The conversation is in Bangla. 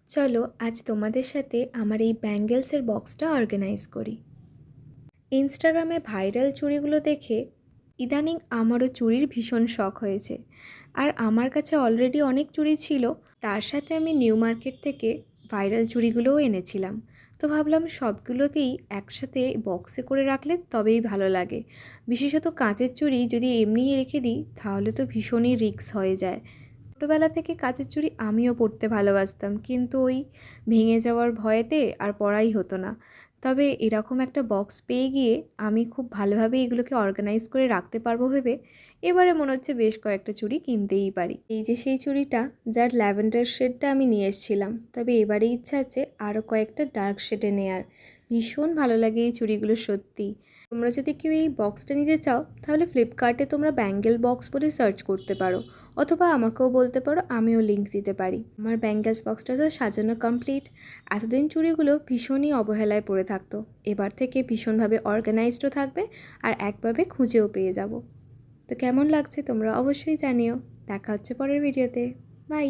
চলো আজ তোমাদের সাথে আমার এই ব্যাঙ্গেলসের বক্সটা অর্গানাইজ করি। ইনস্টাগ্রামে ভাইরাল চুড়িগুলো দেখে ইদানিং আমারও চুড়ির ভীষণ শখ হয়েছে। আর আমার কাছে অলরেডি অনেক চুড়ি ছিল, তার সাথে আমি নিউ মার্কেট থেকে ভাইরাল চুড়িগুলোও এনেছিলাম। তো ভাবলাম সবগুলোকেই একসাথে বক্সে করে রাখলে তবেই ভালো লাগে। বিশেষত কাঁচের চুড়ি যদি এমনিই রেখে দিই তাহলে তো ভীষণই রিস্ক হয়ে যায়। ছোটোবেলা থেকে কাচের চুড়ি আমিও পরতে ভালোবাসতাম, কিন্তু ওই ভেঙে যাওয়ার ভয়েতে আর পরাই হতো না। তবে এরকম একটা বক্স পেয়ে গিয়ে আমি খুব ভালোভাবে এগুলোকে অর্গানাইজ করে রাখতে পারবো ভেবে এবারে মনে হচ্ছে বেশ কয়েকটা চুড়ি কিনতেই পারি। এই যে সেই চুড়িটা যার ল্যাভেন্ডার শেডটা আমি নিয়ে এসেছিলাম, তবে এবারে ইচ্ছা আছে আরও কয়েকটা ডার্ক শেডে নেয়ার। ভীষণ ভালো লাগে এই চুড়িগুলো সত্যি। তোমরা যদি কেউ এই বক্সটা নিতে চাও তাহলে ফ্লিপকার্টে তোমরা ব্যাঙ্গেল বক্স বলে সার্চ করতে পারো, অথবা আমাকেও বলতে পারো, আমিও লিঙ্ক দিতে পারি। আমার ব্যাঙ্গেলস বক্সটা তো সাজানো কমপ্লিট। এতদিন চুড়িগুলো ভীষণই অবহেলায় পড়ে থাকতো, এবার থেকে ভীষণভাবে অর্গানাইজডও থাকবে আর একভাবে খুঁজেও পেয়ে যাব। তো কেমন লাগছে তোমরা অবশ্যই জানিও। দেখা হচ্ছে পরের ভিডিওতে। বাই।